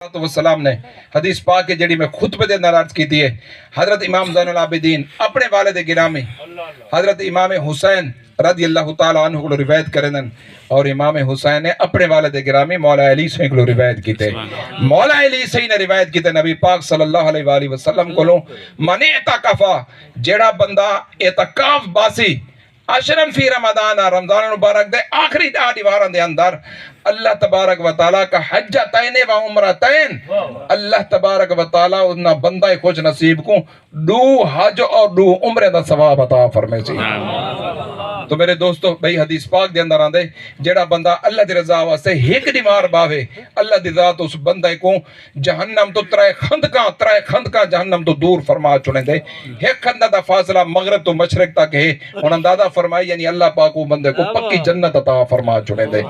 والسلام نے حدیث پاک کے جڑی میں خطبے دے اندر عرض کی تھی ہے، حضرت امام زین العابدین اپنے والد گرامی حضرت امام حسین رضی اللہ تعالیٰ عنہ کو روایت کرنن، اور امام حسین نے اپنے والد گرامی مولا علی سے کو روایت کی تھے۔ مولا علی سے نے روایت کی تھے نبی پاک صلی اللہ علیہ وآلہ وسلم کو من اعتکافا، جڑا بندہ اعتکاف باسی عشرن فی رمضان، رمضان مبارک دے آخری 10 دیواروں دے اندر، اللہ تبارک و تعالیٰ کا حجتین و عمرتین، اللہ تبارک و تعالیٰ انہا بندہ خوش نصیب کو 2 حج اور 2 عمرے دا ثواب عطا فرمائے سی۔ تو میرے دوستو بھئی حدیث پاک دے اندر آندے جڑا بندہ اللہ دی رضا واسطے ایک دیوار باوے، اللہ دی ذات اس بندے کو جہنم تو 3 خندقاں جہنم تو دور فرما چنے دے۔ ایک خندق دا فاصلہ مغرب تو مشرق تک ہے، انہوں اندازہ فرمائی یعنی اللہ پاک وہ بندے کو پکی جنت عطا فرما چنے دے۔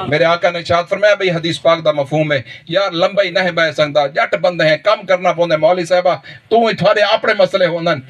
میرے آقا نے ارشاد فرمایا بھئی حدیث پاک دا مفہوم ہے، یار لمبائی نہ بہ سکدا، جٹ بندے ہیں کم کرنا پوندے، مولوی صاحبہ تو ہی تھوڑے اپنے مسئلے ہوندن۔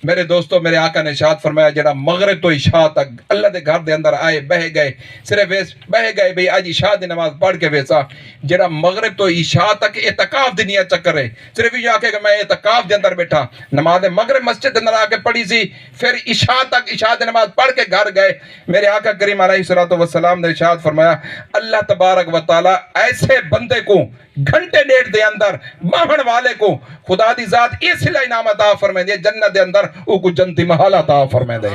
میرے دوستو میرے آقا نے ارشاد فرمایا جڑا مغرب تو عشاء تک اللہ دے گھر دے اندر آئے بہ گئے، صرف بہ گئے بھئی آج عشاء دی نماز پڑھ کے ویسا، جڑا مغرب تو عشاء تک اعتکاف دی نیت چکر ہے، صرف یہ آکے کہ میں اعتکاف دے اندر بیٹھا، نماز مغرب مسجد اندر آکے پڑھی سی، پھر عشاء تک عشاء دی نماز پڑھ کے گھر گئے۔ میرے آقا کریم علیہ السلام نے ارشاد فرمایا اللہ تبارک و تعالی ایسے بندے کو گھنٹے ڈیڑھ دے اندر ماہن والے کو خدا دی ذات اس لئے انعام عطا فرمائے دے، جنت دے اندر او کو جنتی محل عطا فرمائے دے۔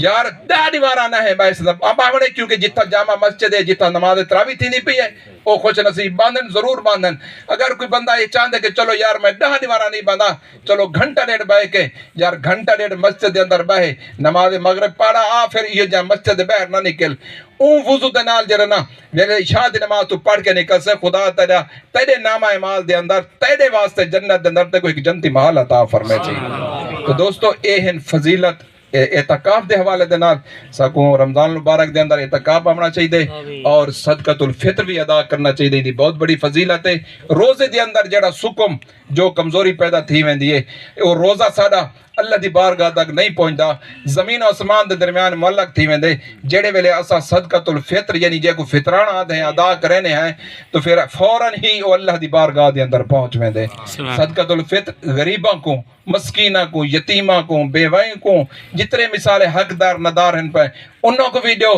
یار 10 دیواراں نہ ہے باعث ماہنے، کیونکہ جتنا جامع مسجد ہے، جتنا نماز تراویح تھی نہیں پی ہے، او خوش نصیب باندھن ضرور باندھن۔ اگر کوئی بندہ یہ چاہتے کہ چلو یار میں 10 دیواراں نہیں باندھا، چلو گھنٹہ ڈیڑھ بہ کے، یار گھنٹہ ڈیڑھ مسجد دے اندر بہ نماز مغرب پڑھا آ، پھر یہ جا مسجد باہر نہ نکل، اون وضو دے نال جڑا نا ویلے عشاء دی نماز تو پڑھ کے نکل سے، خدا تعالیٰ تیرے نامہ اعمال دے اندر تیرے واسطے جنت دے اندر تے کوئی جنتی محل عطا فرمائے چاہیے۔ تو دوستو اے ہن فضیلت اعتکاف دے حوالے دے نال ساکوں رمضان مبارک دے اندر اعتکاف آمنا چاہیے اور صدقۃ الفطر بھی ادا کرنا چاہیے، دی بہت بڑی فضیلت ہے۔ روزے دے اندر جڑا سکم جو کمزوری پیدا تھی ویندی ہے، وہ روزہ ساڈا اللہ دی بارگاہ تک نہیں پہنچدا، زمین و آسمان دے درمیان معلق تھی ویندے، جڑے ویلے اسا صدقۃ الفطر یعنی جے کو فطرانہ ہیں ادا کرنے ہیں تو پھر فوراً ہی وہ اللہ دی بارگاہ دے اندر پہنچ ویندے۔ صدقۃ الفطر غریباں کو، مسکینہ کو، یتیمہ کو، بیوائیں کو، جتنے مثال حقدار ندار ہیں پہ انہوں کو بھی دو،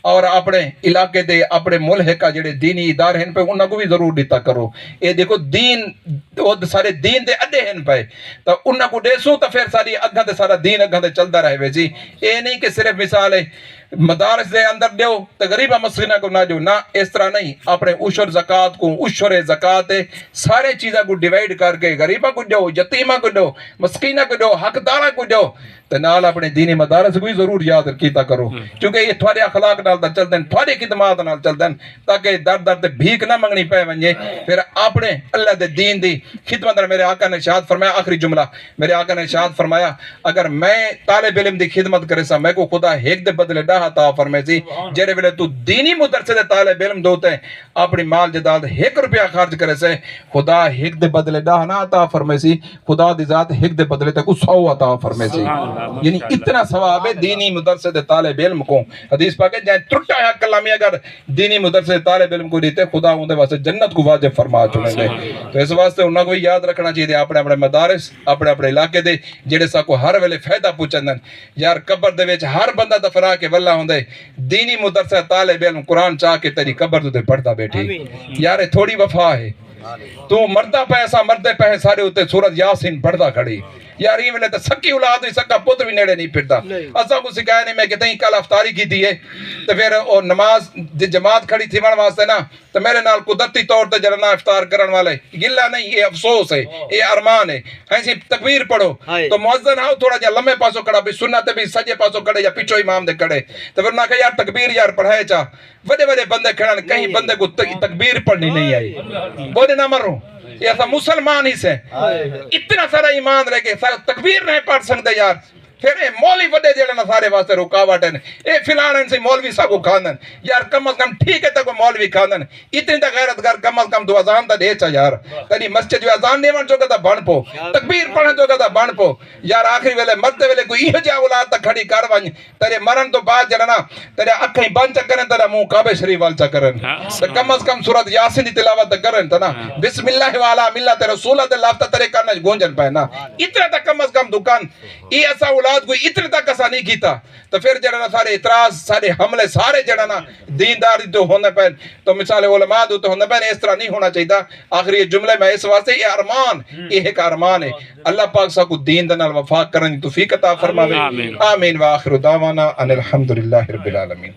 اور اپنے علاقے دے اپنے ملک کا جڑے دینی ادارے ہیں پہ انہوں کو بھی ضرور دیتا کرو۔ یہ دیکھو دین سارے دین دے اڈے ہیں پہ تو انہوں کو دیسوں تو پھر ساری اگھاں دے سارا دین اگھاں دے چلتا رہے وے جی۔ یہ نہیں کہ صرف مثال ہے مدارس دے اندر دیو تو غریبہ مسکینہ کو نہ جو، نہ اس طرح نہیں، اپنے عشر زکاة کو، عشر زکاة سارے چیزیں کو ڈیوائیڈ کر کے غریبہ کو دیو، یتیمہ کو دیو، مسکینہ کو دیو، حقدارہ کو دیو، تو نال اپنے دینی مدارس کو ضرور یاد کیتا کرو، کیونکہ یہ تھوڑے اخلاق نال دا چل دیں، تھوڑے خدمات نال چل دیں، تاکہ در در تے بھیک نہ منگنی پہ ونجے، پھر اپنے اللہ دے دین دی خدمت میرے آقا نے ارشاد فرمایا، آخری جملہ میرے آقا نے ارشاد فرمایا اگر میں طالب علم دی خدمت کرے سا میں کو خدا ایک دے بدلے 10 عطا فرمائے سی، جڑے ویلے تو دینی مدرسے دے طالب علم دوتے ہیں اپنی مال جداد 1 روپیہ خرچ کرے سے، خدا ایک دے بدلے 10 نہ عطا فرمائے سی، خدا دی ذات ایک دے بدلے تک 100 عطا فرمائے سی۔ یعنی اتنا ثواب ہے دینی مدرسے دے طالب علم کو۔ حدیث پاک ہے جہاں ٹرٹا ہے کلامی اگر دینی مدرسے دے طالب علم کو دیتے خدا ان دے واسطے جنت کو واجب فرما چنے دے۔ تو اس واسطے انہوں کو یاد رکھنا چاہیے اپنے اپنے مدارس اپنے اپنے علاقے دے جڑے سا کو ہر ویلے فائدہ پہنچندن۔ یار قبر دے وچ ہر بندہ دفنا کے واللہ ہوندے دینی مدرسہ طالب علم قرآن چاہ کے تیری قبر دے پڑھتا بیٹھی، یار تھوڑی وفا ہے، تو مردہ پیسہ مردے پہ سارے ہوتے سورت یاسین پڑھتا کھڑی، یار یہ ملے تو سکی اولاد ہوئی سکا پتر بھی نیڑے نہیں پھرتا۔ اساں کو سکھایا نہیں میں کہتے ہیں کل افطاری کی تھی ہے تو پھر نماز جماعت کھڑی تھی من واسطے نا تو میرے نال قدرتی طور تے جڑا نا افطار کرن والے گلہ نہیں، یہ افسوس ہے، یہ ارمان ہے، ایسی تکبیر پڑھو تو مؤذن آؤ تھوڑا جا لمحے پاسوں کھڑا بھی سنت بھی سجے پاسوں کھڑے یا پیچھو امام دے کھڑے تو پھر نہ کہ یار تکبیر یار پڑھائے چاہ بڑے بڑے بندے کھڑا کہیں بندے کو تکبیر پڑھنی نہیں آئی، بولے نہ مروں یہ ایسا مسلمان ہی سے اتنا سارا ایمان رہ کے تکبیر نہیں پڑھ سکتے یار، پھر اے مولوی وڈے جڑے نا سارے واسطے رکاوٹ ہیں اے فلان سے مولوی ساگو کھاندن یار کم از کم ٹھیک ہے تک مولوی کھاندن اتنی تا غیرت گر کم از کم دو اذان تا دے چا یار تنی مسجد جو اذان نہیں ون چوکا تا بن پو تکبیر پڑھن چوکا تا بن پو یار آخری ویلے مرتے ویلے کوئی یہ جا اولاد تا کھڑی کر ون تیرے مرن تو بعد جڑا نا تیرے اکھیں بند چ کرن تیرا منہ کعبہ شریف وال چ کرن تے کم از کم سورۃ یاسین دی تلاوت کرن تا نا بسم اللہ والا ملت رسول دے لفظ تیرے کان وچ گونجن پے نا اتنا تا کم از کم دکان یہ ایسا اولاد کوئی اتنے تک ایسا نہیں کیتا تو پھر جڑا نا سارے اعتراض سارے حملے سارے جڑا نا دیندار تو ہونے پہ تو مثال علماء تو ہونے پہ اس طرح نہیں ہونا چاہیے آخری یہ جملے میں اس واسطے یہ ارمان یہ ایک ارمان ہے اللہ پاک سا کو دین دنال وفاق کرنے توفیق عطا فرماوے آمین وآخر دعوانا ان الحمدللہ رب العالمین